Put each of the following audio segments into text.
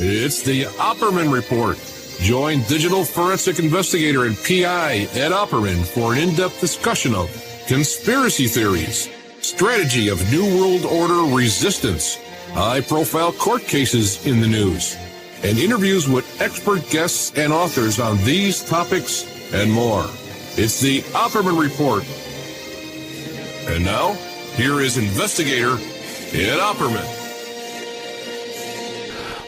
It's the Opperman Report. Join digital forensic investigator and PI Ed Opperman for an in-depth discussion of conspiracy theories, strategy of New World Order resistance, high-profile court cases in the news, and interviews with expert guests and authors on these topics and more. It's the Opperman Report. And now, here is investigator Ed Opperman.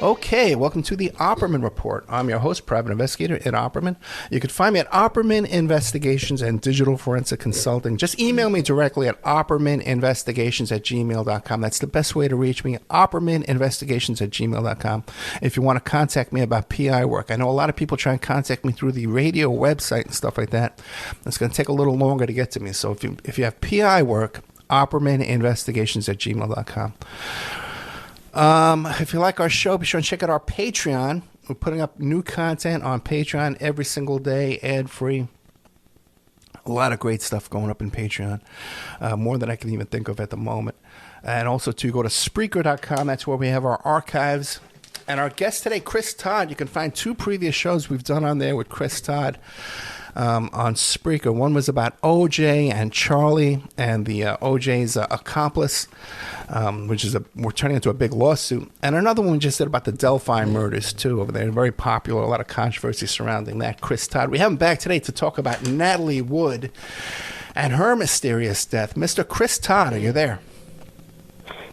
Okay, welcome to the Opperman Report. I'm your host, private investigator Ed Opperman. You can find me at Opperman Investigations and Digital Forensic Consulting. Just email me directly at oppermaninvestigations@gmail.com. That's the best way to reach me, oppermaninvestigations@gmail.com. If you want to contact me about PI work, I know a lot of people try and contact me through the radio website and stuff like that. It's going to take a little longer to get to me. So if you have PI work, oppermaninvestigations@gmail.com. If you like our show, be sure and check out our Patreon. We're putting up new content on Patreon every single day, ad-free. A lot of great stuff going up in Patreon, more than I can even think of at the moment. And also to go to Spreaker.com. That's where we have our archives. And our guest today, Chris Todd. You can find 2 previous shows we've done on there with Chris Todd. On Spreaker. One was about OJ and Charlie and the OJ's accomplice, which is we're turning into a big lawsuit. And another one we just did about the Delphi murders, too, over there. Very popular, a lot of controversy surrounding that. Chris Todd. We have him back today to talk about Natalie Wood and her mysterious death. Mr. Chris Todd, are you there?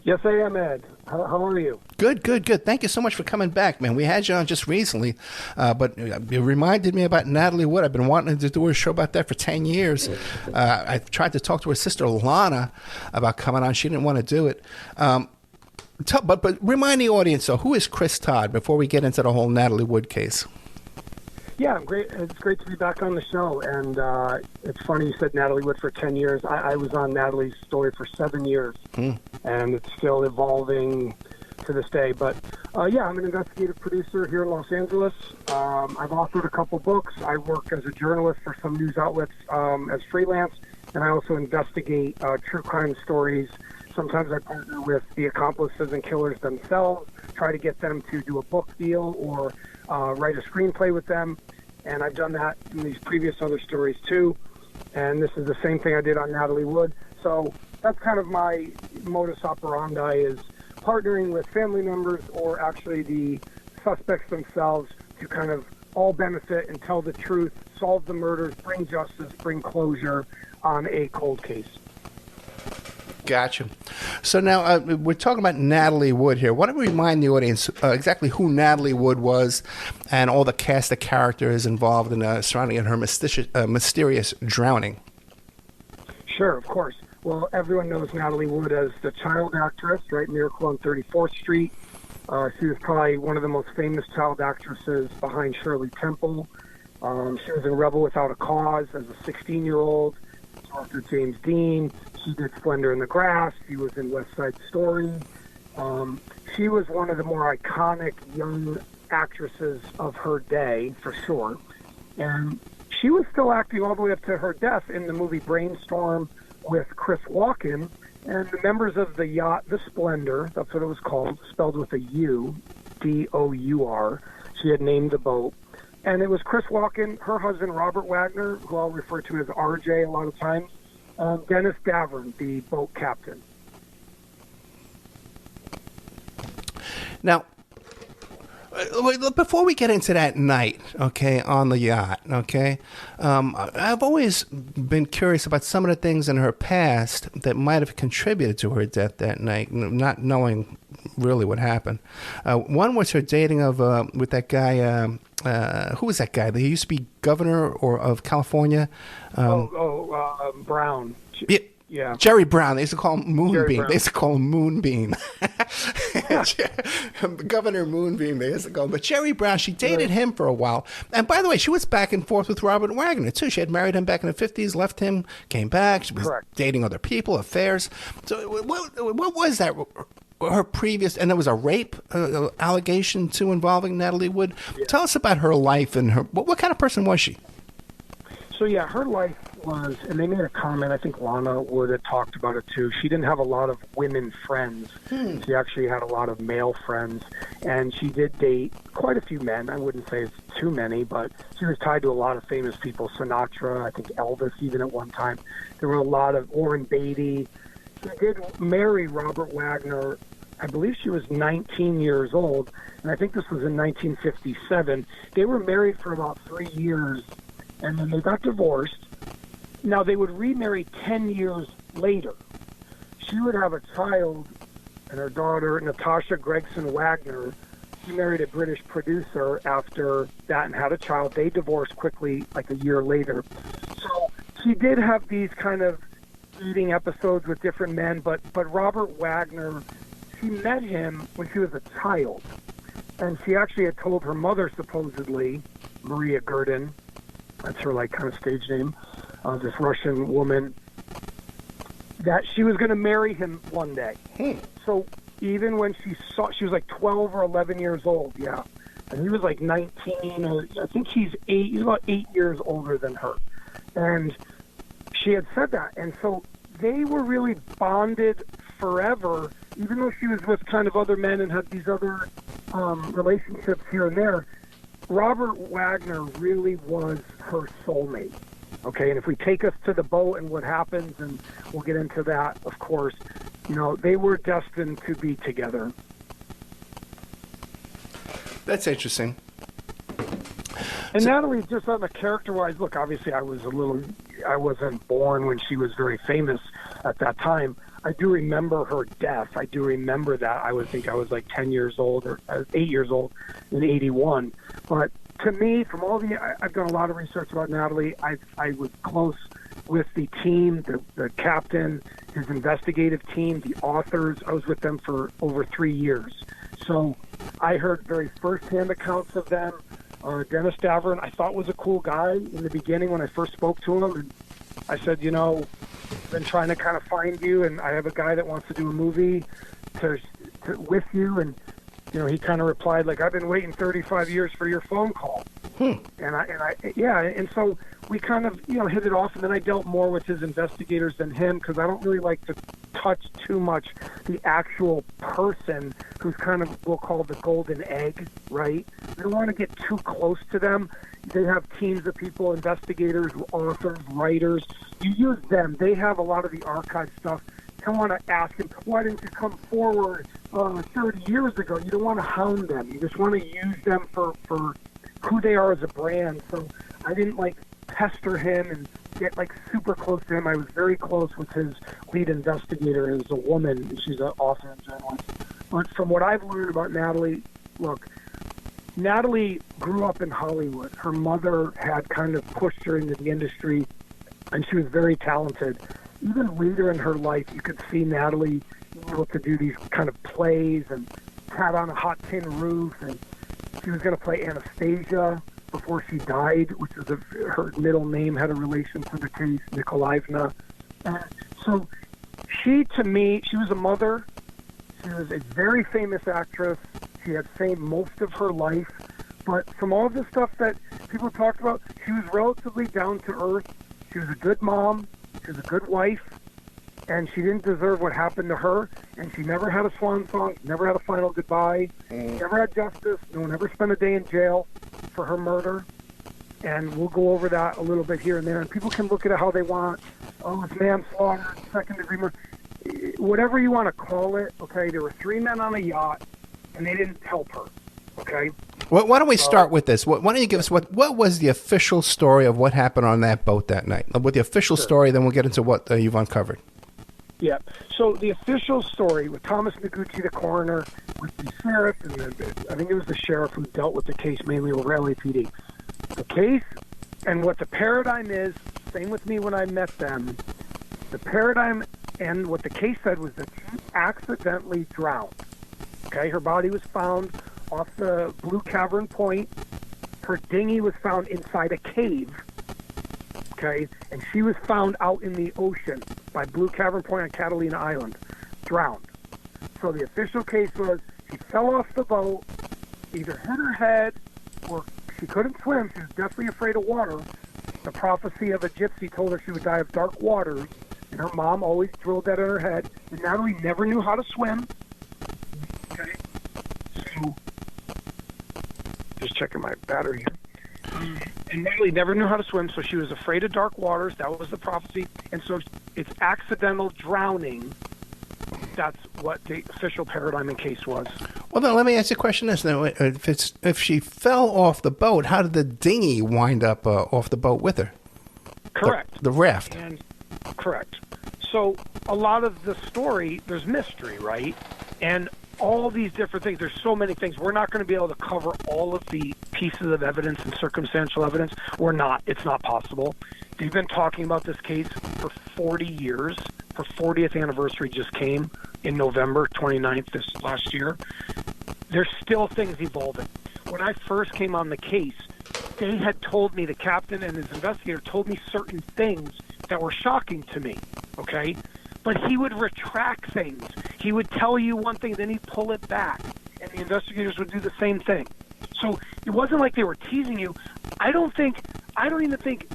Yes, I am, Ed. How are you? Good. Thank you so much for coming back, man. We had you on just recently, but it reminded me about Natalie Wood. I've been wanting to do a show about that for 10 years. I tried to talk to her sister, Lana, about coming on. She didn't want to do it. But remind the audience, though, who is Chris Todd before we get into the whole Natalie Wood case? Yeah, I'm great. It's great to be back on the show. And it's funny you said Natalie Wood for 10 years. I was on Natalie's story for 7 years, and it's still evolving to this day. But, yeah, I'm an investigative producer here in Los Angeles. I've authored a couple books. I work as a journalist for some news outlets as freelance, and I also investigate true crime stories. Sometimes I partner with the accomplices and killers themselves, try to get them to do a book deal or write a screenplay with them. And I've done that in these previous other stories, too. And this is the same thing I did on Natalie Wood. So that's kind of my modus operandi, is partnering with family members or actually the suspects themselves to kind of all benefit and tell the truth, solve the murders, bring justice, bring closure on a cold case. Gotcha. So now we're talking about Natalie Wood here. Why don't we remind the audience exactly who Natalie Wood was and all the cast of characters involved in surrounding her mysterious drowning? Sure, of course. Well, everyone knows Natalie Wood as the child actress, right? Miracle on 34th Street. She was probably one of the most famous child actresses behind Shirley Temple. She was in Rebel Without a Cause as a 16-year-old. After James Dean. She did Splendor in the Grass. She was in West Side Story. She was one of the more iconic young actresses of her day, for sure. And she was still acting all the way up to her death in the movie Brainstorm with Chris Walken. And the members of the yacht, the Splendor, that's what it was called, spelled with a U, D-O-U-R. She had named the boat. And it was Chris Walken, her husband, Robert Wagner, who I'll refer to as RJ a lot of times, Dennis Davern, the boat captain. Now, before we get into that night, okay, on the yacht, okay, I've always been curious about some of the things in her past that might have contributed to her death that night, not knowing really what happened. One was her dating with that guy. Who was that guy? He used to be governor of California. Brown. Yeah. Jerry Brown. They used to call him Moonbeam. They used to call him Moonbeam. Governor Moonbeam, they used to call him. But Jerry Brown, she dated him for a while. And by the way, she was back and forth with Robert Wagner, too. She had married him back in the 50s, left him, came back. She was dating other people, affairs. So what was that? Her previous, and there was a rape allegation, too, involving Natalie Wood. Yeah. Tell us about her life and her. What kind of person was she? So yeah, her life was, and they made a comment, I think Lana Wood had talked about it too. She didn't have a lot of women friends. She actually had a lot of male friends, and she did date quite a few men. I wouldn't say it's too many, but she was tied to a lot of famous people. Sinatra, I think Elvis even at one time. There were a lot of Warren Beatty. She did marry Robert Wagner. I believe she was 19 years old, and I think this was in 1957. They were married for about 3 years, and then they got divorced. Now, they would remarry 10 years later. She would have a child, and her daughter, Natasha Gregson Wagner, she married a British producer after that and had a child. They divorced quickly, like a year later. So she did have these kind of eating episodes with different men, but Robert Wagner, she met him when she was a child. And she actually had told her mother, supposedly, Maria Gurdin, that's her like kind of stage name, this Russian woman, that she was going to marry him one day. So even when she was like 12 or 11 years old, yeah. And he was like 19, or I think he's about 8 years older than her. And she had said that. And so they were really bonded forever, even though she was with kind of other men and had these other relationships here and there. Robert Wagner really was her soulmate. Okay, and if we take us to the boat and what happens, and we'll get into that, of course, you know, they were destined to be together. That's interesting. And Natalie, just on the character-wise, look, obviously I wasn't born when she was very famous at that time. I do remember her death. I do remember that. I would think I was like 10 years old or 8 years old in 81. But to me, from all I've done a lot of research about Natalie. I was close with the team, the captain, his investigative team, the authors. I was with them for over 3 years. So I heard very firsthand accounts of them. Dennis Davern, I thought was a cool guy in the beginning when I first spoke to him. And I said, you know, I've been trying to kind of find you, and I have a guy that wants to do a movie with you. And, you know, he kind of replied, like, I've been waiting 35 years for your phone call. And so we kind of, you know, hit it off. And then I dealt more with his investigators than him, because I don't really like to touch too much the actual person who's kind of, we'll call the golden egg, right? We don't want to get too close to them. They have teams of people, investigators, authors, writers. You use them. They have a lot of the archive stuff. You don't want to ask them, why didn't you come forward 30 years ago? You don't want to hound them. You just want to use them for who they are as a brand. So I didn't, like, pester him and get, like, super close to him. I was very close with his lead investigator as a woman. She's an author and journalist. But from what I've learned about Natalie, look, Natalie grew up in Hollywood. Her mother had kind of pushed her into the industry, and she was very talented. Even later in her life, you could see Natalie being able to do these kind of plays and Cat on a Hot Tin Roof, and she was going to play Anastasia before she died, which was her middle name had a relation to the case, Nikolaevna. So she, to me, she was a mother. She was a very famous actress. She had fame most of her life. But from all the stuff that people talked about, she was relatively down to earth. She was a good mom. She was a good wife. And she didn't deserve what happened to her. And she never had a swan song, never had a final goodbye, never had justice. No one ever spent a day in jail for her murder. And we'll go over that a little bit here and there. And people can look at it how they want. Oh, it's manslaughter, second-degree murder. Whatever you want to call it, okay, there were 3 men on a yacht, and they didn't help her, okay? Well, why don't we start with this? Why don't you give us what was the official story of what happened on that boat that night? With the official story, then we'll get into what you've uncovered. Yeah. So the official story with Thomas Noguchi, the coroner, with the sheriff, and I think it was the sheriff who dealt with the case mainly with LAPD. The case and what the paradigm is, same with me when I met them, the paradigm and what the case said was that she accidentally drowned. Okay, her body was found off the Blue Cavern Point. Her dinghy was found inside a cave. Okay, and she was found out in the ocean by Blue Cavern Point on Catalina Island, drowned. So the official case was she fell off the boat, either hit her head or she couldn't swim. She was definitely afraid of water. The prophecy of a gypsy told her she would die of dark waters, and her mom always drilled that in her head. And Natalie never knew how to swim. Okay, so just checking my battery here. And Natalie never knew how to swim, so she was afraid of dark waters. That was the prophecy. And so it's accidental drowning. That's what the official paradigm in case was. Well, then let me ask you a question. This now, if she fell off the boat, how did the dinghy wind up off the boat with her? Correct. The raft. Correct. So a lot of the story, there's mystery, right? And all these different things. There's so many things. We're not going to be able to cover all of the pieces of evidence and circumstantial evidence. We're not. It's not possible. They've been talking about this case for 40 years. Her 40th anniversary just came in November 29th this last year. There's still things evolving. When I first came on the case, they had told me, the captain and his investigator told me certain things that were shocking to me, okay? But he would retract things. He would tell you one thing, then he'd pull it back. And the investigators would do the same thing. So it wasn't like they were teasing you. I don't even think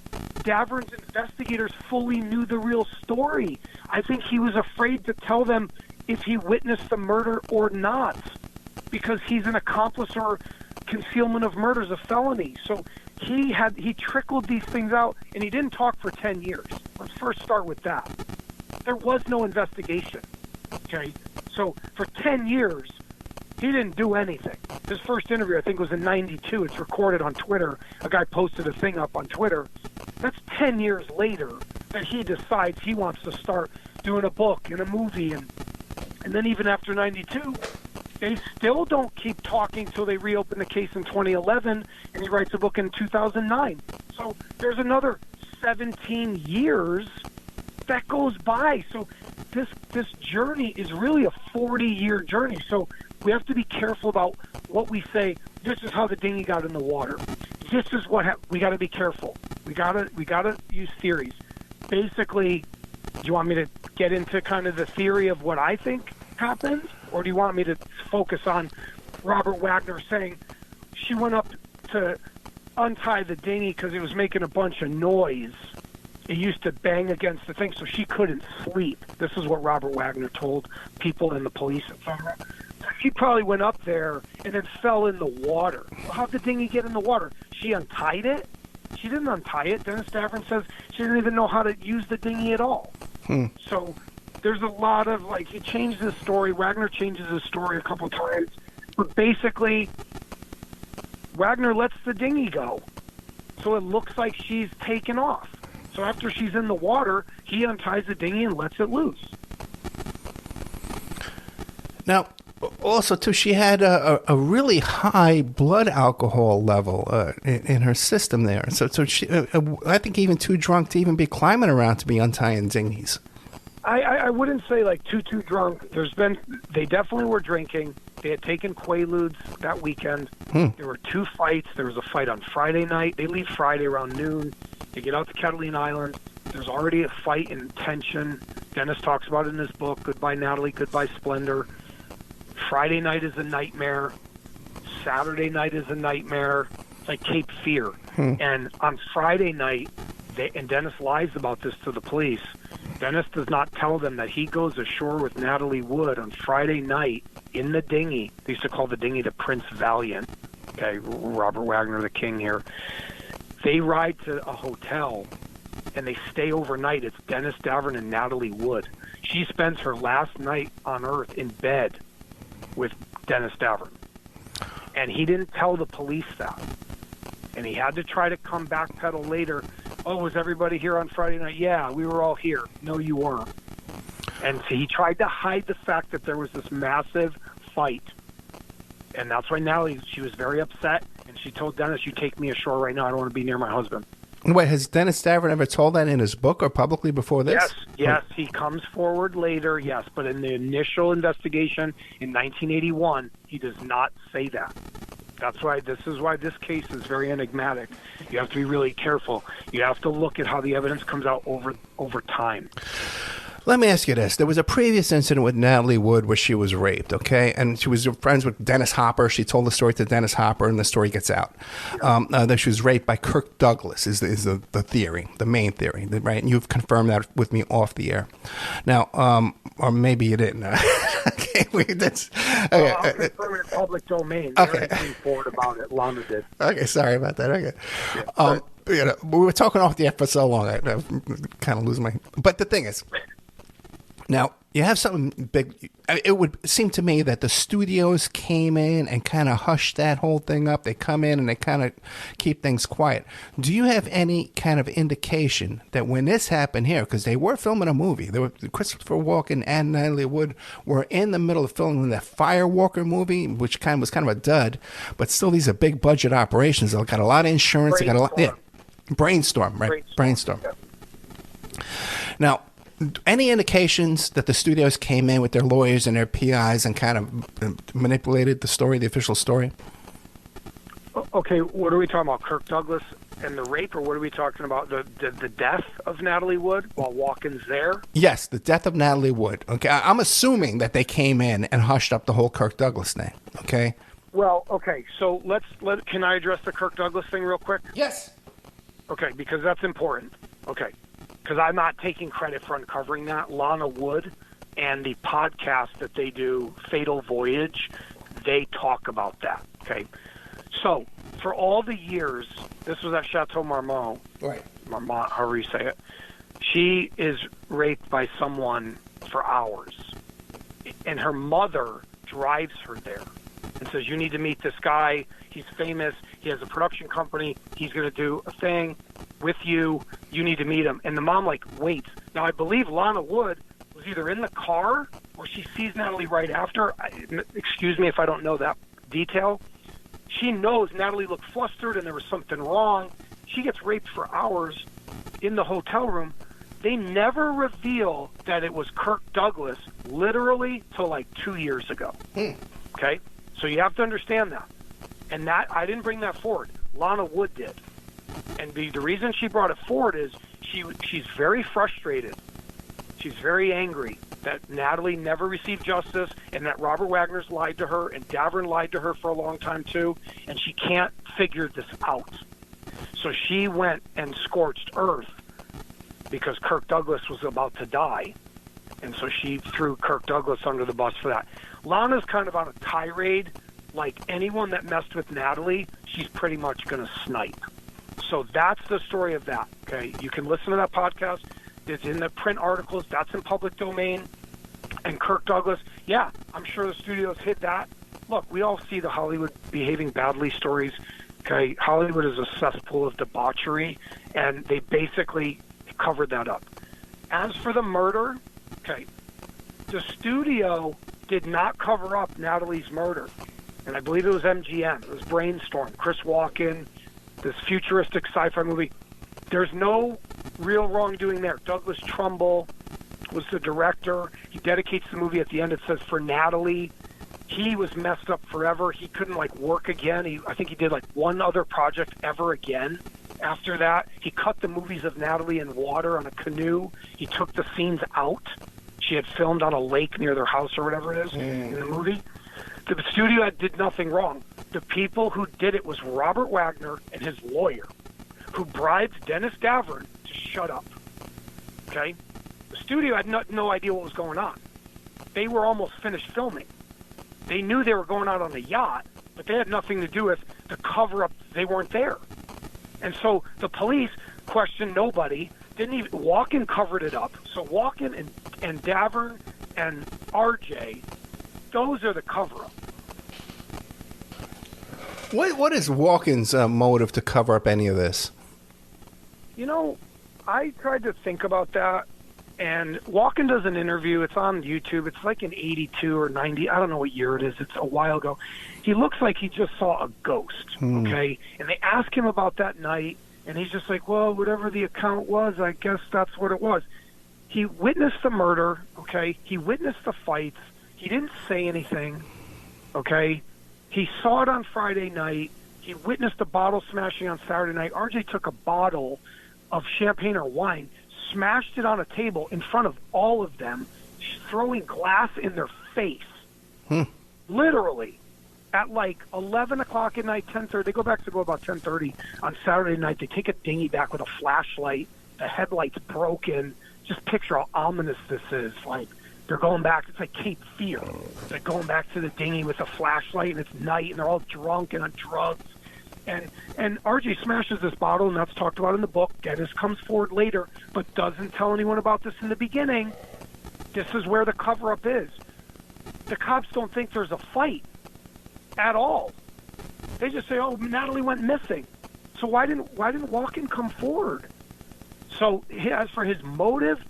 Davern's investigators fully knew the real story. I think he was afraid to tell them if he witnessed the murder or not, because he's an accomplice or concealment of murder is a felony. So he trickled these things out, and he didn't talk for 10 years. Let's first start with that. There was no investigation, okay? So for 10 years, he didn't do anything. His first interview, I think, was in 92. It's recorded on Twitter. A guy posted a thing up on Twitter. That's 10 years later that he decides he wants to start doing a book and a movie. And then even after 92, they still don't keep talking till they reopen the case in 2011, and he writes a book in 2009. So there's another 17 years that goes by. So this journey is really a 40-year journey. So we have to be careful about what we say. This is how the dinghy got in the water. This is what we got to be careful. We gotta use theories. Basically, do you want me to get into kind of the theory of what I think happened, or do you want me to focus on Robert Wagner saying she went up to untie the dinghy because it was making a bunch of noise? It used to bang against the thing, so she couldn't sleep. This is what Robert Wagner told people and the police, etc. She probably went up there and then fell in the water. Well, how'd the dinghy get in the water? She untied it? She didn't untie it. Dennis Davern says she didn't even know how to use the dinghy at all. So there's a lot of, he changed his story. Wagner changes his story a couple times. But basically, Wagner lets the dinghy go. So it looks like she's taken off. So after she's in the water, he unties the dinghy and lets it loose. Now, also, too, she had a really high blood alcohol level in her system there. So she, I think even too drunk to even be climbing around to be untying dinghies. I wouldn't say too drunk. They definitely were drinking. They had taken Quaaludes that weekend. There were 2 fights. There was a fight on Friday night. They leave Friday around noon. They get out to Catalina Island. There's already a fight and tension. Dennis talks about it in his book, Goodbye Natalie, Goodbye Splendor. Friday night is a nightmare. Saturday night is a nightmare. It's like Cape Fear. And on Friday night, and Dennis lies about this to the police, Dennis does not tell them that he goes ashore with Natalie Wood on Friday night in the dinghy. They used to call the dinghy the Prince Valiant. Okay, Robert Wagner, the king here. They ride to a hotel, and they stay overnight. It's Dennis Davern and Natalie Wood. She spends her last night on Earth in bed with Dennis Davern. And he didn't tell the police that. And he had to try to come backpedal later. Oh, was everybody here on Friday night? Yeah, we were all here. No, you weren't. And so he tried to hide the fact that there was this massive fight. And that's why Natalie, she was very upset. And she told Dennis, you take me ashore right now. I don't want to be near my husband. Wait, has Dennis Davern ever told that in his book or publicly before this? Yes. He comes forward later, yes. But in the initial investigation in 1981, he does not say that. This is why this case is very enigmatic. You have to be really careful. You have to look at how the evidence comes out over time. Let me ask you this. There was a previous incident with Natalie Wood where she was raped, okay? And she was friends with Dennis Hopper. She told the story to Dennis Hopper, and the story gets out. That she was raped by Kirk Douglas is the theory, the main theory, right? And you've confirmed that with me off the air. Now, or maybe you didn't. Okay, I'll confirm it in public domain. Okay. Forward about it. Lana did. Okay, sorry about that. Okay. We were talking off the air for so long. I'm kind of losing my... But the thing is... Now, you have something big. It would seem to me that the studios came in and kind of hushed that whole thing up. They come in and they kind of keep things quiet. Do you have any kind of indication that when this happened here, because they were filming a movie, Christopher Walken and Natalie Wood were in the middle of filming that Firewalker movie, which was kind of a dud, but still these are big budget operations. They've got a lot of insurance. They got a lot. Yeah, Brainstorm, right? Brainstorm. Yeah. Now, any indications that the studios came in with their lawyers and their PIs and kind of manipulated the story, the official story? Okay, what are we talking about? Kirk Douglas and the rape, or what are we talking about? The death of Natalie Wood while Walken's there? Yes, the death of Natalie Wood. Okay, I'm assuming that they came in and hushed up the whole Kirk Douglas thing. Okay. Well, okay, so can I address the Kirk Douglas thing real quick? Yes. Okay, because that's important. Okay. Because I'm not taking credit for uncovering that. Lana Wood and the podcast that they do, Fatal Voyage, they talk about that. Okay. So, for all the years, this was at Chateau Marmont. Right. Marmont, however you say it. She is raped by someone for hours. And her mother drives her there and says, you need to meet this guy. He's famous. He has a production company. He's going to do a thing with you. You need to meet him. And the mom, waits. Now, I believe Lana Wood was either in the car or she sees Natalie right after. Excuse me if I don't know that detail. She knows Natalie looked flustered and there was something wrong. She gets raped for hours in the hotel room. They never reveal that it was Kirk Douglas literally till 2 years ago. Okay? So you have to understand that. And that I didn't bring that forward. Lana Wood did. And the reason she brought it forward is she's very frustrated. She's very angry that Natalie never received justice and that Robert Wagner's lied to her and Davern lied to her for a long time too, and she can't figure this out. So she went and scorched earth because Kirk Douglas was about to die, and so she threw Kirk Douglas under the bus for that. Lana's kind of on a tirade. Like anyone that messed with Natalie, she's pretty much going to snipe. So that's the story of that, okay? You can listen to that podcast. It's in the print articles. That's in public domain. And Kirk Douglas, yeah, I'm sure the studios hit that. Look, we all see the Hollywood behaving badly stories, okay? Hollywood is a cesspool of debauchery, and they basically covered that up. As for the murder, okay, the studio did not cover up Natalie's murder. And I believe it was MGM. It was Brainstorm. Chris Walken, this futuristic sci-fi movie. There's no real wrongdoing there. Douglas Trumbull was the director. He dedicates the movie at the end. It says, for Natalie. He was messed up forever. He couldn't, work again. I think he did, one other project ever again after that. He cut the movies of Natalie in water on a canoe. He took the scenes out. She had filmed on a lake near their house or whatever it is in the movie. The studio did nothing wrong. The people who did it was Robert Wagner and his lawyer, who bribed Dennis Davern to shut up. Okay? The studio had no idea what was going on. They were almost finished filming. They knew they were going out on a yacht, but they had nothing to do with the cover-up. They weren't there. And so the police questioned nobody. Walken covered it up. So Walken and Davern and RJ, those are the cover-up. What is Walken's motive to cover up any of this? I tried to think about that, and Walken does an interview. It's on YouTube. It's in 82 or 90. I don't know what year it is. It's a while ago. He looks like he just saw a ghost, okay? And they ask him about that night, and he's just like, well, whatever the account was, I guess that's what it was. He witnessed the murder, okay? He witnessed the fights. He didn't say anything, okay? He saw it on Friday night. He witnessed the bottle smashing on Saturday night. RJ took a bottle of champagne or wine, smashed it on a table in front of all of them, throwing glass in their face. Literally. At like 11 o'clock at night, 10:30. They go back to go about 10:30 on Saturday night. They take a dinghy back with a flashlight. The headlight's broken. Just picture how ominous this is. Like, they're going back. It's like Cape Fear. They're going back to the dinghy with a flashlight, and it's night, and they're all drunk and on drugs. And RJ smashes this bottle, and that's talked about in the book. Dennis comes forward later, but doesn't tell anyone about this in the beginning. This is where the cover-up is. The cops don't think there's a fight at all. They just say, "Oh, Natalie went missing." So why didn't Walken come forward? So as for his motive,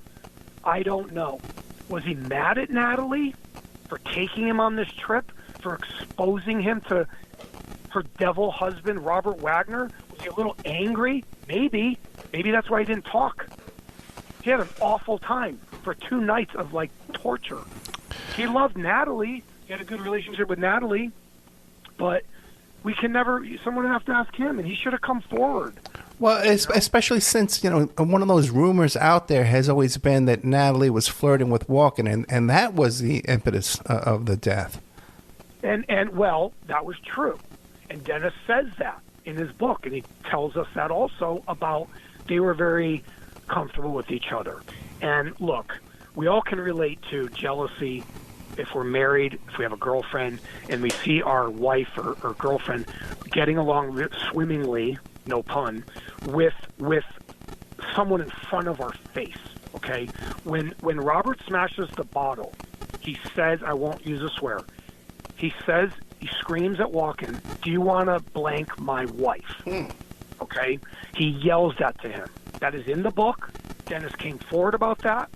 I don't know. Was he mad at Natalie for taking him on this trip, for exposing him to her devil husband, Robert Wagner? Was he a little angry? Maybe. Maybe that's why he didn't talk. He had an awful time for 2 nights of, like, torture. He loved Natalie. He had a good relationship with Natalie. But we can never, someone would have to ask him, and he should have come forward. Well, especially since, one of those rumors out there has always been that Natalie was flirting with Walken, and that was the impetus of the death. And well, that was true. And Dennis says that in his book, and he tells us that also about they were very comfortable with each other. And look, we all can relate to jealousy if we're married, if we have a girlfriend, and we see our wife or girlfriend getting along swimmingly, no pun, with someone in front of our face, okay? When Robert smashes the bottle, he says, I won't use a swear, he screams at Walken, "Do you want to blank my wife?" Okay? He yells that to him. That is in the book. Dennis came forward about that,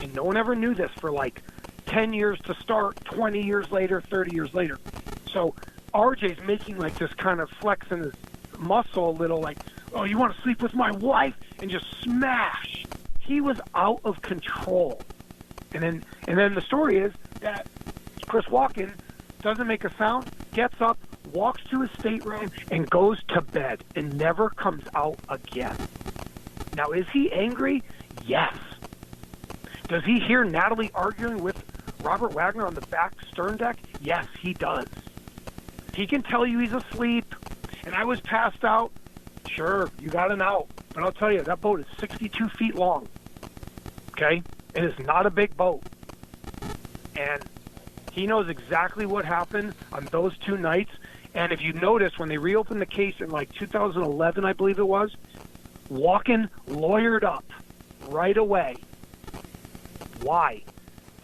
and no one ever knew this for like 10 years to start, 20 years later, 30 years later. So RJ's making like this kind of flex in his muscle a little, like, "Oh, you want to sleep with my wife?" and just smash. He was out of control. And then the story is that Chris Walken doesn't make a sound, gets up, walks to his stateroom, and goes to bed and never comes out again. Now, is he angry? Yes. Does he hear Natalie arguing with Robert Wagner on the back stern deck? Yes, he does. He can tell you he's asleep, and I was passed out. Sure, you got an out. But I'll tell you, that boat is 62 feet long. Okay? It is not a big boat. And he knows exactly what happened on those 2 nights. And if you notice, when they reopened the case in like 2011, I believe it was, Walken lawyered up right away. Why?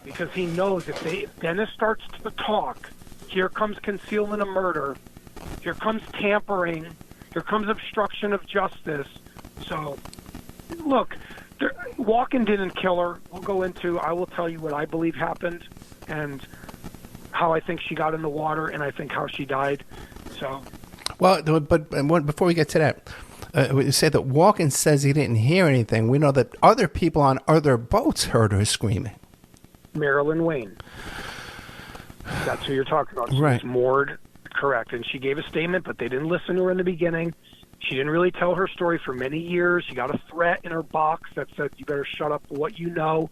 Because he knows if Dennis starts to talk, here comes concealment of murder, here comes tampering, here comes obstruction of justice. So, look, Walken didn't kill her. I will tell you what I believe happened and how I think she got in the water, and I think how she died. So, well, but before we get to that, you say that Walken says he didn't hear anything. We know that other people on other boats heard her screaming. Marilyn Wayne. That's who you're talking about. She was moored, correct. And she gave a statement, but they didn't listen to her in the beginning. She didn't really tell her story for many years. She got a threat in her box that said, "You better shut up what you know."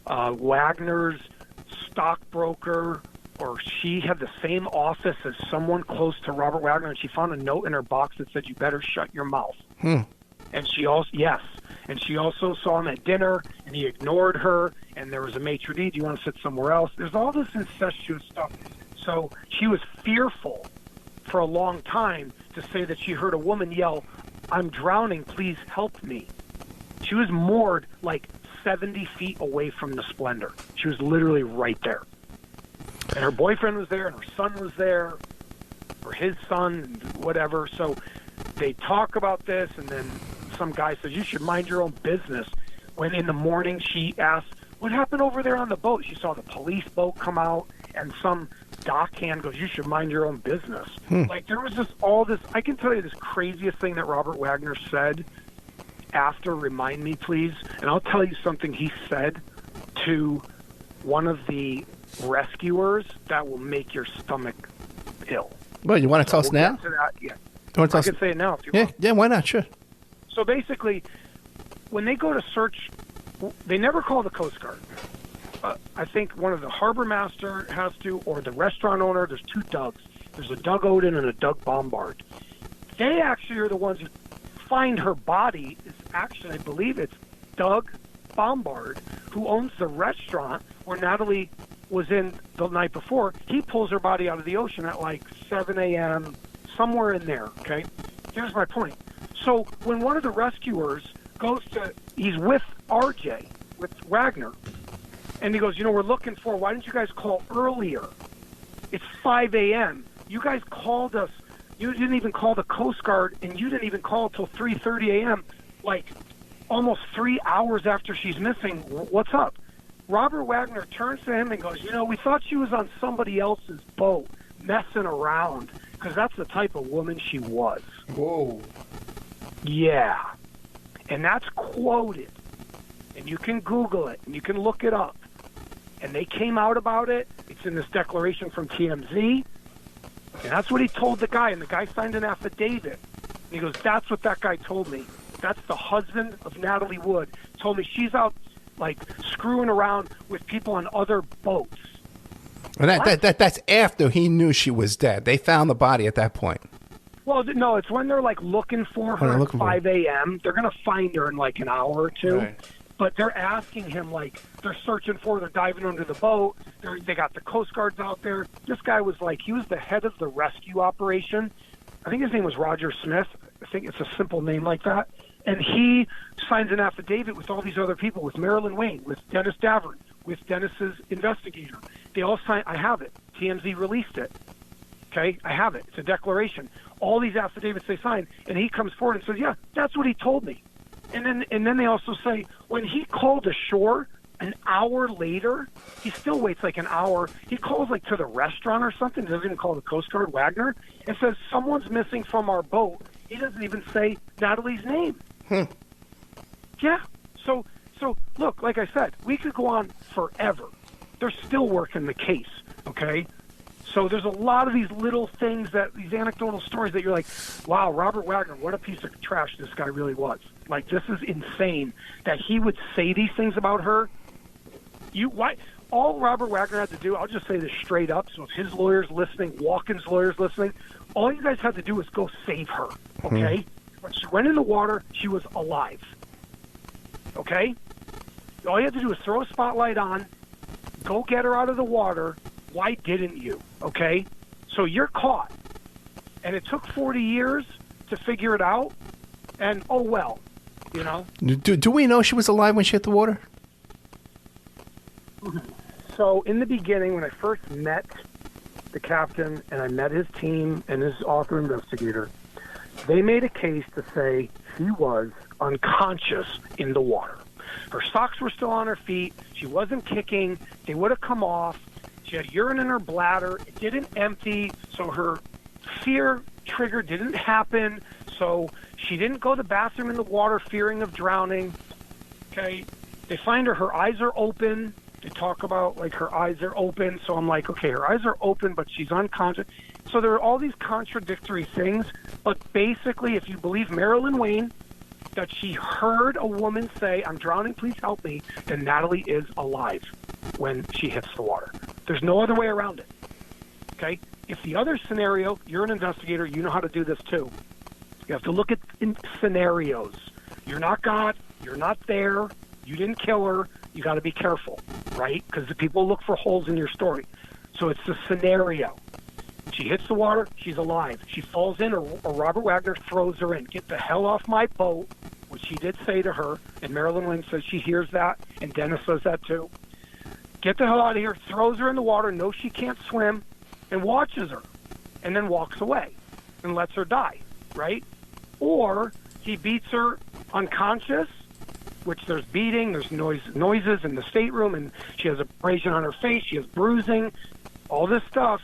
Wagner's stockbroker, or she had the same office as someone close to Robert Wagner, and she found a note in her box that said, "You better shut your mouth." And she also saw him at dinner, and he ignored her, and there was a maitre d', "Do you want to sit somewhere else?" There's all this incestuous stuff. So she was fearful for a long time to say that she heard a woman yell, "I'm drowning, please help me." She was moored like 70 feet away from the Splendor. She was literally right there. And her boyfriend was there, and her son was there, or his son, whatever. So they talk about this, and then some guy says, "You should mind your own business." When in the morning she asked, "What happened over there on the boat?" She saw the police boat come out, and some dockhand goes, "You should mind your own business." Like, there was just all this. I can tell you this craziest thing that Robert Wagner said after, remind me, please. And I'll tell you something he said to one of the rescuers that will make your stomach ill. Well, you want to tell us now? Yeah. You want to tell I can say it now if you want. Yeah, why not? Sure. So basically, when they go to search, they never call the Coast Guard. I think one of the harbor master has to, or the restaurant owner. There's two Dougs. There's a Doug Odin and a Doug Bombard. They actually are the ones who find her body. Is actually, I believe it's Doug Bombard, who owns the restaurant where Natalie was in the night before. He pulls her body out of the ocean at like 7 a.m., somewhere in there, okay? Here's my point. So when one of the rescuers he's with RJ, with Wagner, and he goes, we're looking for, why didn't you guys call earlier? It's 5 a.m. You guys called us. You didn't even call the Coast Guard, and you didn't even call until 3:30 a.m., like almost 3 hours after she's missing. What's up? Robert Wagner turns to him and goes, we thought she was on somebody else's boat messing around, because that's the type of woman she was. Whoa. Yeah. And that's quoted. And you can Google it, and you can look it up. And they came out about it. It's in this declaration from TMZ. And that's what he told the guy, and the guy signed an affidavit. And he goes, that's what that guy told me. That's the husband of Natalie Wood. Told me she's out, like, screwing around with people on other boats. And that's after he knew she was dead. They found the body at that point. Well, no, it's when they're, like, looking for her at 5 a.m. They're going to find her in, like, an hour or two. Right. But they're asking him, like, they're searching for her. They're diving under the boat. They got the Coast Guards out there. This guy was, like, he was the head of the rescue operation. I think his name was Roger Smith. I think it's a simple name like that. And he signs an affidavit with all these other people, with Marilyn Wayne, with Dennis Davern, with Dennis's investigator. They all signed. I have it. TMZ released it. Okay? I have it. It's a declaration. All these affidavits they signed. And he comes forward and says, yeah, that's what he told me. And then they also say, when he called ashore an hour later, he still waits like an hour. He calls like to the restaurant or something. He doesn't even call the Coast Guard, Wagner, and says, someone's missing from our boat. He doesn't even say Natalie's name. Yeah. So look, like I said, we could go on forever. They're still working the case, okay? So there's a lot of these little things, these anecdotal stories that you're like, wow, Robert Wagner, what a piece of trash this guy really was. Like, this is insane that he would say these things about her. All Robert Wagner had to do, I'll just say this straight up, so if his lawyer's listening, Walken's lawyer's listening, all you guys had to do was go save her, okay? When she went in the water, she was alive, okay? All you had to do was throw a spotlight on, go get her out of the water. Why didn't you, okay? So you're caught. And it took 40 years to figure it out, and oh well, Do we know she was alive when she hit the water? So in the beginning, when I first met the captain and I met his team and his author investigator, they made a case to say she was unconscious in the water. Her socks were still on her feet. She wasn't kicking. They would have come off. She had urine in her bladder. It didn't empty, so her fear trigger didn't happen. So she didn't go to the bathroom in the water fearing of drowning. Okay. They find her eyes are open. They talk about, like, her eyes are open. So I'm like, okay, her eyes are open, but she's unconscious. So there are all these contradictory things. But basically, if you believe Marilyn Wayne, that she heard a woman say, I'm drowning, please help me, then Natalie is alive when she hits the water. There's no other way around it. Okay? If the other scenario, you're an investigator, you know how to do this too. You have to look at scenarios. You're not God. You're not there. You didn't kill her. You got to be careful, right? Because the people look for holes in your story. So it's the scenario. She hits the water. She's alive. She falls in, or Robert Wagner throws her in. Get the hell off my boat, which he did say to her. And Marilyn Wayne says she hears that, and Dennis says that too. Get the hell out of here. Throws her in the water. Knows she can't swim, and watches her, and then walks away and lets her die, right? Or he beats her unconscious, which there's beating, there's noises in the stateroom, and she has abrasion on her face, she has bruising, all this stuff.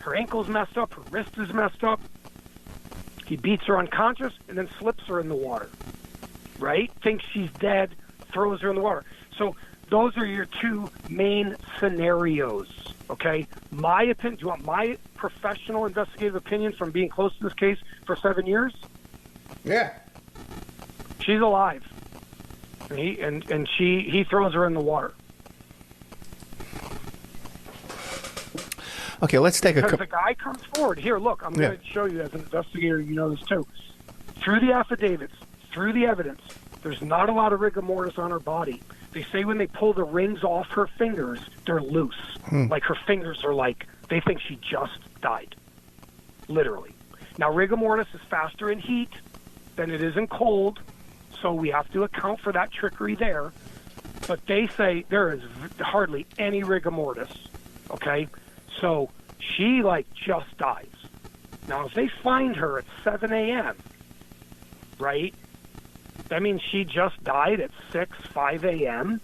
Her ankle's messed up, her wrist is messed up. He beats her unconscious and then slips her in the water, right? Thinks she's dead, throws her in the water. So those are your two main scenarios, okay? My opinion, do you want my professional investigative opinion from being close to this case for 7 years? Yeah. She's alive. And he throws her in the water. Okay, let's take because the guy comes forward. Here, look, I'm going to show you as an investigator. You know this too. Through the affidavits, through the evidence, there's not a lot of rigor mortis on her body. They say when they pull the rings off her fingers, they're loose. Like her fingers are like, they think she just died. Literally. Now, rigor mortis is faster in heat than it is in cold, so we have to account for that trickery there. But they say there is hardly any rigor mortis, okay? So she, just dies. Now, if they find her at 7 a.m., right, that means she just died at 5 a.m.?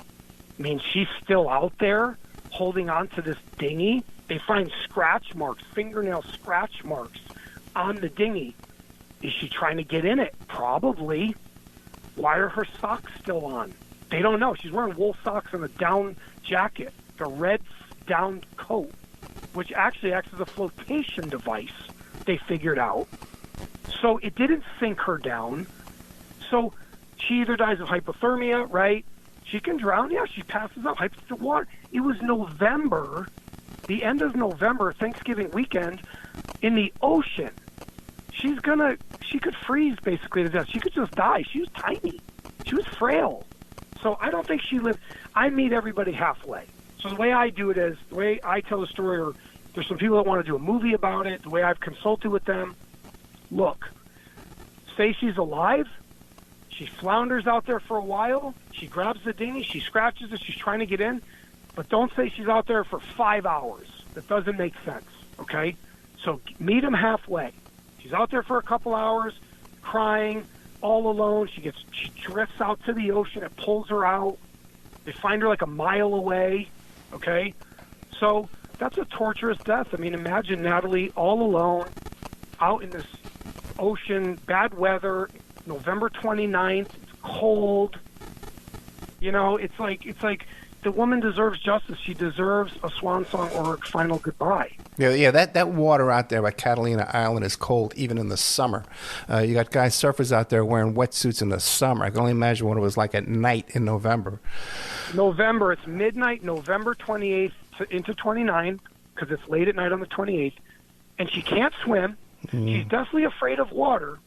I mean, she's still out there holding on to this dinghy. They find scratch marks, fingernail scratch marks on the dinghy. Is she trying to get in it? Probably. Why are her socks still on? They don't know. She's wearing wool socks and a down jacket, the red down coat, which actually acts as a flotation device, they figured out. So it didn't sink her down. So she either dies of hypothermia, right? She can drown. Yeah, she passes out, hypothermia water. It was November, the end of November, Thanksgiving weekend, in the ocean. She could freeze basically to death. She could just die. She was tiny. She was frail. So I don't think she lived. I meet everybody halfway. So the way I do it is, the way I tell the story, or there's some people that want to do a movie about it, the way I've consulted with them, look, say she's alive, she flounders out there for a while, she grabs the dinghy, she scratches it, she's trying to get in, but don't say she's out there for 5 hours. That doesn't make sense, okay? So meet them halfway. She's out there for a couple hours, crying, all alone. She drifts out to the ocean. It pulls her out. They find her a mile away, okay? So that's a torturous death. I mean, imagine Natalie all alone out in this ocean, bad weather, November 29th, it's cold. You know, it's like the woman deserves justice. She deserves a swan song or a final goodbye. Yeah, that water out there by Catalina Island is cold even in the summer. You got surfers out there wearing wetsuits in the summer. I can only imagine what it was like at night in November. It's midnight, November 28th into 29th, because it's late at night on the 28th, and she can't swim. She's deathly afraid of water,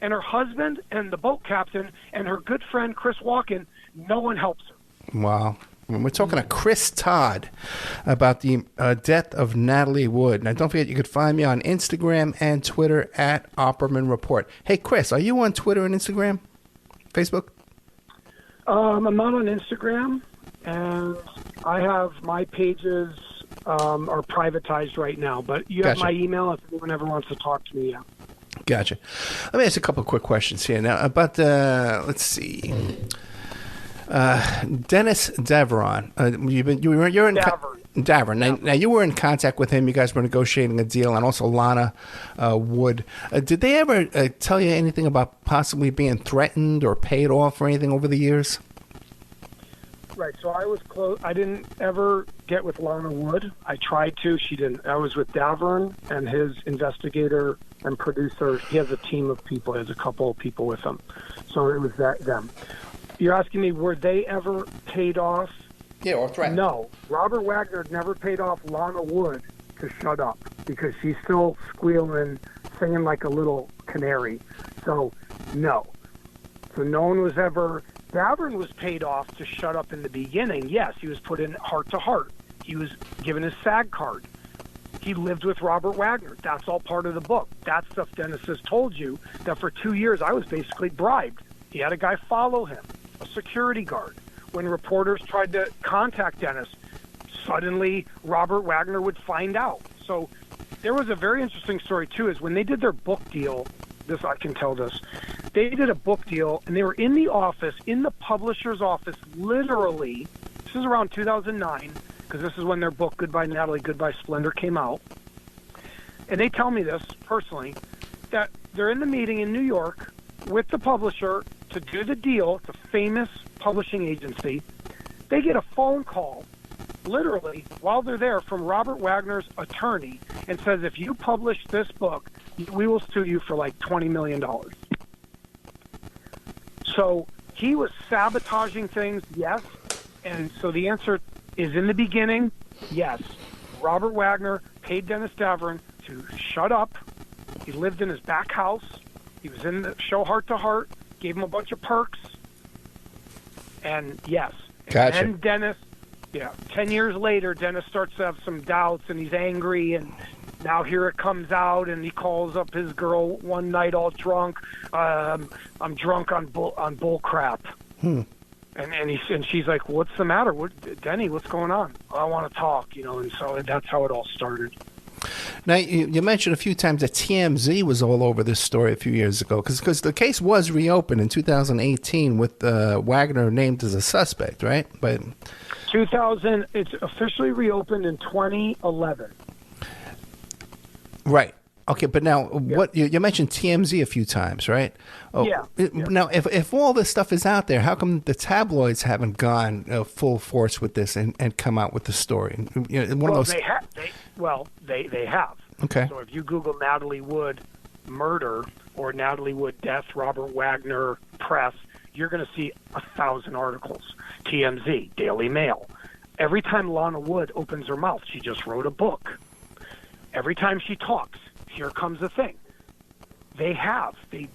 and her husband and the boat captain and her good friend Chris Walken, no one helps her. Wow. We're talking to Chris Todd about the death of Natalie Wood. Now, don't forget, you could find me on Instagram and Twitter at Opperman Report. Hey, Chris, are you on Twitter and Instagram? Facebook? I'm not on Instagram, and I have my pages are privatized right now. But you have my email if anyone ever wants to talk to me. Yeah. Gotcha. Let me ask a couple of quick questions here. Now, about, let's see. Dennis Davron, you're in Davron. Now you were in contact with him. You guys were negotiating a deal, and also Lana Wood. Did they ever tell you anything about possibly being threatened or paid off or anything over the years? Right. So I was close. I didn't ever get with Lana Wood. I tried to. She didn't. I was with Davern and his investigator and producer. He has a team of people. He has a couple of people with him. So it was them. You're asking me, were they ever paid off? Yeah, or threatened. No. Robert Wagner never paid off Lana Wood to shut up because she's still squealing, singing like a little canary. So, no. So no one was ever... Davern was paid off to shut up in the beginning. Yes, he was put in heart to heart. He was given his SAG card. He lived with Robert Wagner. That's all part of the book. That stuff Dennis has told you, that for 2 years I was basically bribed. He had a guy follow him. A security guard. When reporters tried to contact Dennis, suddenly Robert Wagner would find out. So there was a very interesting story, too, is when they did their book deal, I can tell this, they did a book deal, and they were in the office, in the publisher's office, literally, this is around 2009, because this is when their book, Goodbye Natalie, Goodbye Splendor, came out. And they tell me this, personally, that they're in the meeting in New York with the publisher to do the deal. It's a famous publishing agency. They get a phone call, literally, while they're there from Robert Wagner's attorney and says, if you publish this book, we will sue you for like $20 million. So he was sabotaging things, yes. And so the answer is in the beginning, yes. Robert Wagner paid Dennis Davern to shut up. He lived in his back house. He was in the show Heart to Heart, gave him a bunch of perks. And yes. Gotcha. And Dennis, 10 years later, Dennis starts to have some doubts and he's angry. And now here it comes out and he calls up his girl one night all drunk. I'm drunk on bull crap. And she's like, "What's the matter? Denny, what's going on?" "I want to talk," and so that's how it all started. Now, you mentioned a few times that TMZ was all over this story a few years ago because the case was reopened in 2018 with Wagner named as a suspect, right? But 2000, it's officially reopened in 2011. Right. Okay, but now what you mentioned TMZ a few times, right? Oh, yeah. Now, if all this stuff is out there, how come the tabloids haven't gone full force with this and come out with the story? They have. Okay. So if you Google Natalie Wood murder or Natalie Wood death, Robert Wagner press, you're going to see 1,000 articles. TMZ, Daily Mail. Every time Lana Wood opens her mouth, she just wrote a book. Every time she talks, here comes the thing. They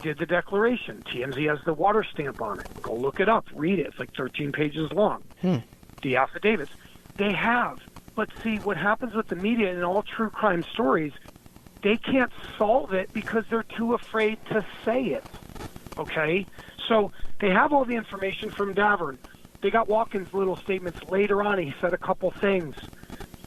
did the declaration. TMZ has the water stamp on it. Go look it up. Read it. It's like 13 pages long. The affidavits. They have. But see, what happens with the media and all true crime stories, they can't solve it because they're too afraid to say it. Okay? So they have all the information from Davern. They got Watkins' little statements later on. He said a couple things.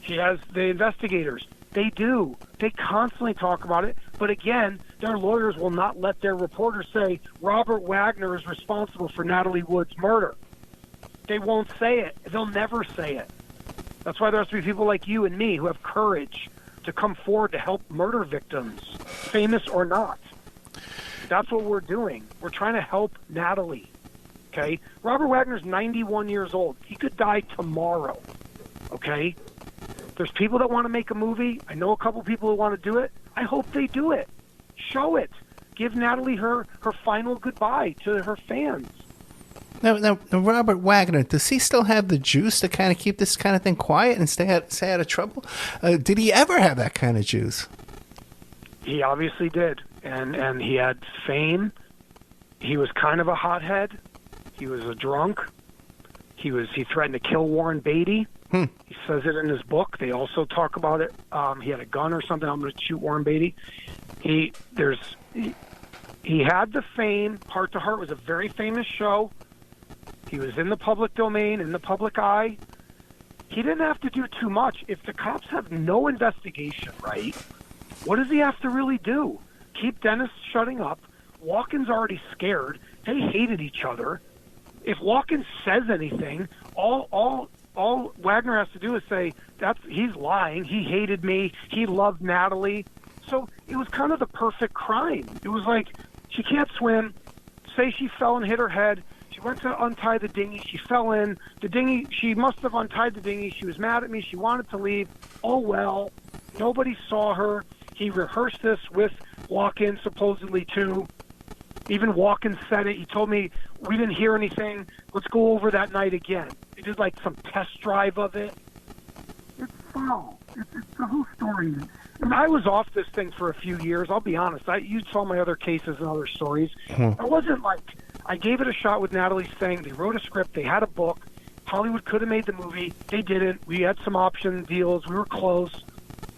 He has the investigators. They do. They constantly talk about it. But again, their lawyers will not let their reporters say Robert Wagner is responsible for Natalie Wood's murder. They won't say it. They'll never say it. That's why there has to be people like you and me who have courage to come forward to help murder victims, famous or not. That's what we're doing. We're trying to help Natalie. Okay? Robert Wagner's 91 years old. He could die tomorrow. Okay? There's people that want to make a movie. I know a couple people who want to do it. I hope they do it. Show it. Give Natalie her final goodbye to her fans. Now, Robert Wagner, does he still have the juice to kind of keep this kind of thing quiet and stay out of trouble? Did he ever have that kind of juice? He obviously did. And he had fame. He was kind of a hothead. He was a drunk. He threatened to kill Warren Beatty. He says it in his book. They also talk about it. He had a gun or something. I'm going to shoot Warren Beatty. He had the fame. Heart to Heart was a very famous show. He was in the public domain, in the public eye. He didn't have to do too much. If the cops have no investigation, right, what does he have to really do? Keep Dennis shutting up. Watkins already scared. They hated each other. If Watkins says anything, all Wagner has to do is say, he's lying. He hated me. He loved Natalie. So it was kind of the perfect crime. It was like, she can't swim. Say she fell and hit her head. She went to untie the dinghy. She fell in. The dinghy, she must have untied the dinghy. She was mad at me. She wanted to leave. Oh, well. Nobody saw her. He rehearsed this with Watkins, supposedly, too. Even Watkins said it. He told me, we didn't hear anything. Let's go over that night again. They did like some test drive of it. It's foul. It's the whole story. And I was off this thing for a few years. I'll be honest. You saw my other cases and other stories. I wasn't like, I gave it a shot with Natalie's thing. They wrote a script. They had a book. Hollywood could have made the movie. They didn't. We had some option deals. We were close.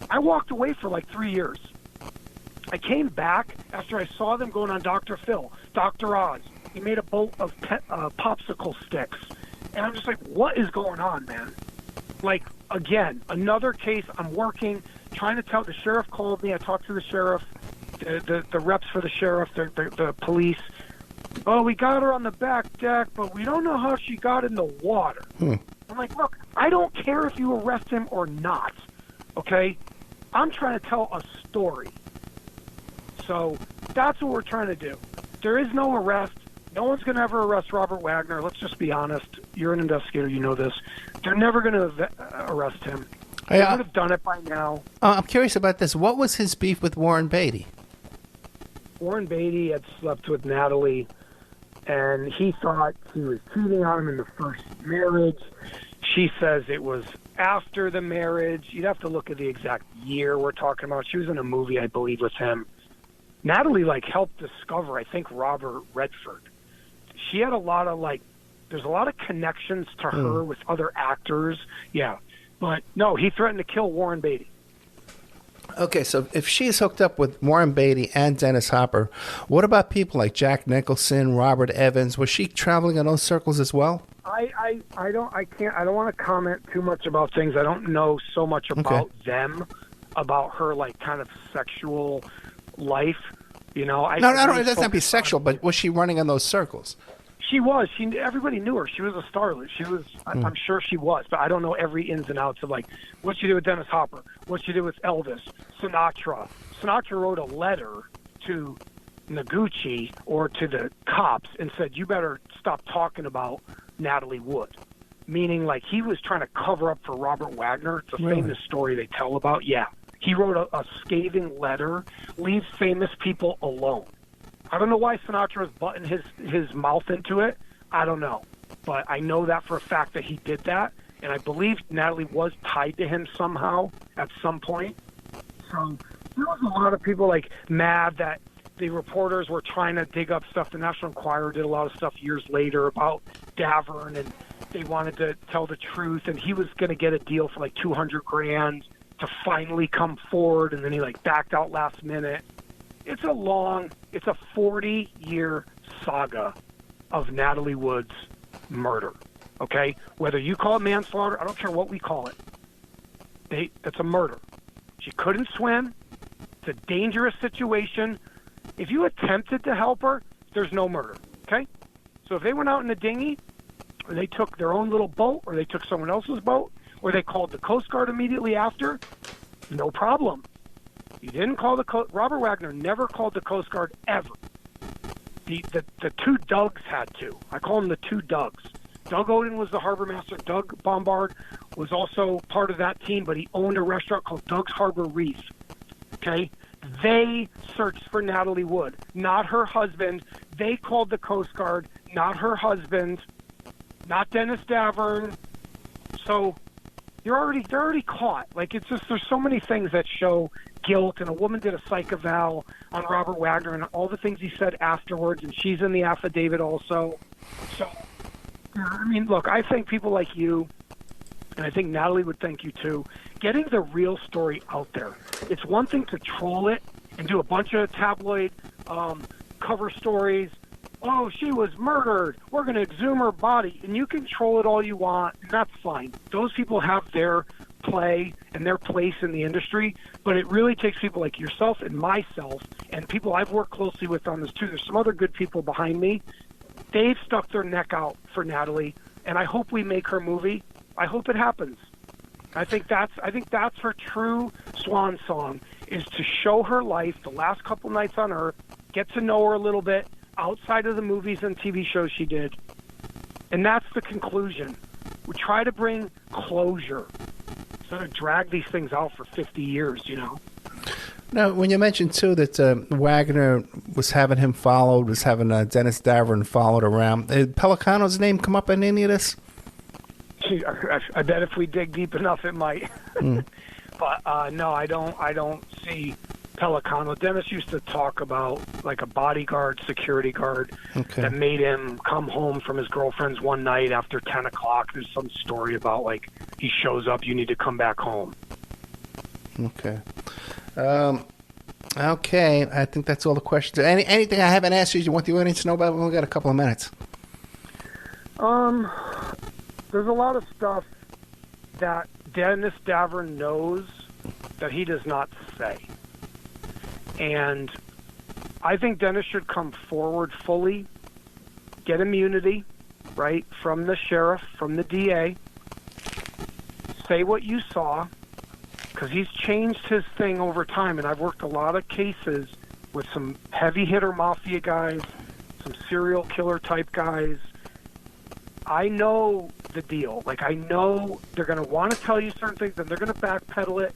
I walked away for like 3 years. I came back after I saw them going on Dr. Phil, Dr. Oz. He made a boat of popsicle sticks. And I'm just like, what is going on, man? Like, again, another case. I'm working, trying to tell. The sheriff called me. I talked to the sheriff, the reps for the sheriff, the police. Oh, we got her on the back deck, but we don't know how she got in the water. I'm like, look, I don't care if you arrest him or not, okay? I'm trying to tell a story. So that's what we're trying to do. There is no arrest. No one's going to ever arrest Robert Wagner. Let's just be honest. You're an investigator. You know this. They're never going to arrest him. They would have done it by now. I'm curious about this. What was his beef with Warren Beatty? Warren Beatty had slept with Natalie, and he thought she was cheating on him in the first marriage. She says it was after the marriage. You'd have to look at the exact year we're talking about. She was in a movie, I believe, with him. Natalie, helped discover, I think, Robert Redford. She had a lot of, there's a lot of connections to her with other actors. Yeah. But, no, he threatened to kill Warren Beatty. Okay, so if she's hooked up with Warren Beatty and Dennis Hopper, what about people like Jack Nicholson, Robert Evans? Was she traveling in those circles as well? I don't want to comment too much about things. I don't know so much about them, about her kind of sexual life. No, it doesn't have to be sexual, but was she running in those circles? She was. Everybody knew her. She was a starlet. She was. I'm sure she was, but I don't know every ins and outs of what she did with Dennis Hopper, what she did with Elvis, Sinatra. Sinatra wrote a letter to Noguchi or to the cops and said, "You better stop talking about Natalie Wood," meaning he was trying to cover up for Robert Wagner. It's a famous story they tell about. Yeah, he wrote a scathing letter, leave famous people alone. I don't know why Sinatra was butting his mouth into it. I don't know. But I know that for a fact that he did that. And I believe Natalie was tied to him somehow at some point. So there was a lot of people mad that the reporters were trying to dig up stuff. The National Enquirer did a lot of stuff years later about Davern, and they wanted to tell the truth. And he was going to get a deal for $200,000 to finally come forward. And then he backed out last minute. It's a 40-year saga of Natalie Wood's murder, okay? Whether you call it manslaughter, I don't care what we call it. It's a murder. She couldn't swim. It's a dangerous situation. If you attempted to help her, there's no murder, okay? So if they went out in a dinghy, or they took their own little boat, or they took someone else's boat, or they called the Coast Guard immediately after, no problem. You didn't call Robert Wagner never called the Coast Guard ever. The two Dougs had to. I call them the two Dougs. Doug Oden was the harbor master. Doug Bombard was also part of that team, but he owned a restaurant called Doug's Harbor Reef. Okay? They searched for Natalie Wood, not her husband. They called the Coast Guard, not her husband, not Dennis Davern. So they're already caught. It's just there's so many things that show guilt, and a woman did a psych eval on Robert Wagner and all the things he said afterwards, and she's in the affidavit also. So, look, I think people like you, and I think Natalie would thank you too, getting the real story out there. It's one thing to troll it and do a bunch of tabloid cover stories. Oh, she was murdered. We're going to exhume her body. And you can troll it all you want, and that's fine. Those people have their play and their place in the industry, but it really takes people like yourself and myself and people I've worked closely with on this too. There's some other good people behind me. They've stuck their neck out for Natalie, and I hope we make her movie. I hope it happens. I think that's her true swan song, is to show her life, the last couple nights on Earth, get to know her a little bit outside of the movies and TV shows she did. And that's the conclusion. We try to bring closure instead of drag these things out for 50 years, Now, when you mentioned, too, that Wagner was having him followed, was having Dennis Davern followed around, did Pelicano's name come up in any of this? I bet if we dig deep enough, it might. But no, I don't see Pelicano. Dennis used to talk about a bodyguard, security guard that made him come home from his girlfriend's one night after 10 o'clock. There's some story about he shows up, you need to come back home. Okay. Okay, I think that's all the questions. Anything I haven't asked you want the audience to know about? We've only got a couple of minutes. There's a lot of stuff that Dennis Davern knows that he does not say. And I think Dennis should come forward fully, get immunity, right, from the sheriff, from the DA, say what you saw, because he's changed his thing over time, and I've worked a lot of cases with some heavy hitter mafia guys, some serial killer type guys. I know the deal. I know they're going to want to tell you certain things, and they're going to backpedal it.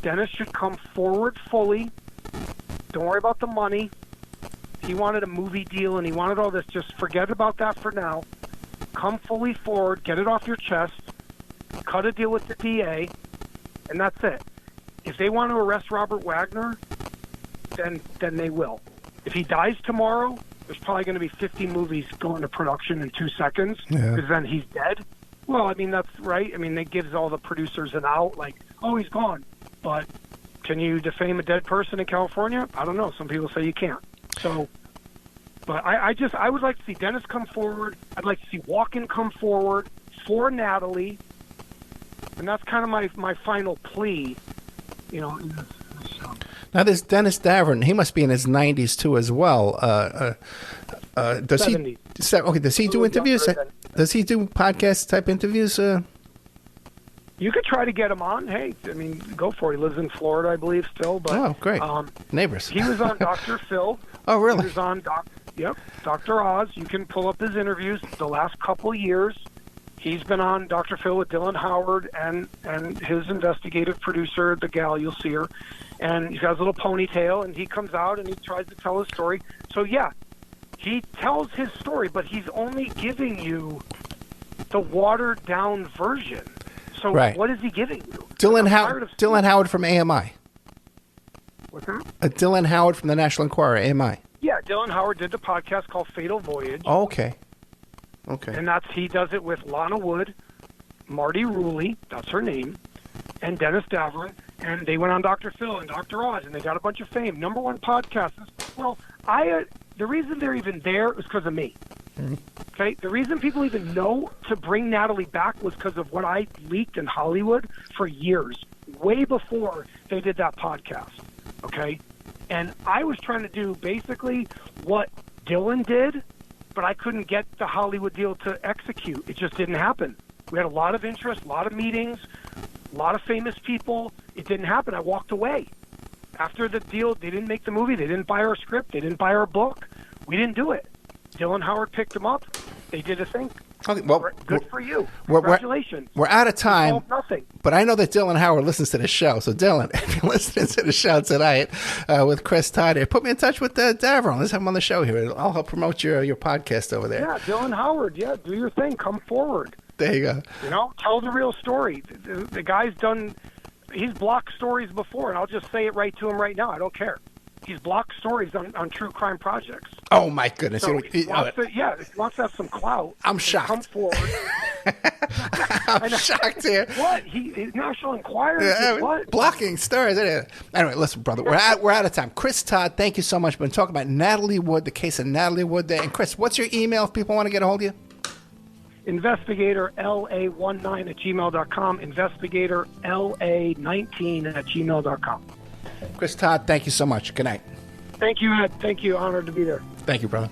Dennis should come forward fully. Don't worry about the money. he wanted a movie deal and he wanted all this. Just forget about that for now. Come fully forward, get it off your chest, cut a deal with the DA, and that's it. If they want to arrest Robert Wagner, then they will. If he dies tomorrow, there's probably going to be 50 movies going to production in 2 seconds because then he's dead. Well, I mean, that's right. I mean, it gives all the producers an out, like, oh, he's gone. But can you defame a dead person in California? I don't know. Some people say you can't. So, but I would like to see Dennis come forward. I'd like to see Walken come forward for Natalie. And that's kind of my final plea, you know, in this show. Now, there's Dennis Davern. He must be in his 90s, too, as well. Does 70s. Does he do interviews? Does he do podcast-type interviews? You could try to get him on. Hey, I mean, go for it. He lives in Florida, I believe, still. But, oh, great. Neighbors. He was on Dr. Phil. Oh, really? He was on Dr. Oz. You can pull up his interviews the last couple years. He's been on Dr. Phil with Dylan Howard and his investigative producer, the gal, you'll see her. And he's got his little ponytail, and he comes out and he tries to tell his story. So, yeah, he tells his story, but he's only giving you the watered-down version. So what is he giving you? Dylan Howard from AMI. What's that? Dylan Howard from the National Enquirer, AMI. Yeah, Dylan Howard did the podcast called Fatal Voyage. Oh, okay. Okay. And he does it with Lana Wood, Marty Ruley, that's her name, and Dennis Davern. And they went on Dr. Phil and Dr. Oz, and they got a bunch of fame. #1 podcast. Well, the reason they're even there is because of me. Mm-hmm. Okay? The reason people even know to bring Natalie back was because of what I leaked in Hollywood for years, way before they did that podcast. Okay? And I was trying to do basically what Dylan did, but I couldn't get the Hollywood deal to execute. It just didn't happen. We had a lot of interest, a lot of meetings, a lot of famous people. It didn't happen. I walked away. After the deal, they didn't make the movie. They didn't buy our script. They didn't buy our book. We didn't do it. Dylan Howard picked them up. They did a thing. Okay, well, good for you. Congratulations. We're out of time. Nothing. But I know that Dylan Howard listens to the show. So, Dylan, if you're listening to the show tonight with Chris Todd here, put me in touch with Davron. Let's have him on the show here. I'll help promote your podcast over there. Yeah, Dylan Howard. Yeah, do your thing. Come forward. There you go. You know, tell the real story. The guy's he's blocked stories before, and I'll just say it right to him right now. I don't care. He's blocked stories on true crime projects. Oh, my goodness. So he wants to have some clout. I'm shocked. Come forward. I'm shocked here. What? He's National Enquirer? What? Blocking stories. Anyway, listen, brother, we're out of time. Chris Todd, thank you so much. We've been talking about Natalie Wood, the case of Natalie Wood there. And, Chris, what's your email if people want to get a hold of you? investigatorla19@gmail.com. investigatorla19@gmail.com. Chris Todd, thank you so much. Good night. Thank you, Ed. Thank you. Honored to be there. Thank you, brother.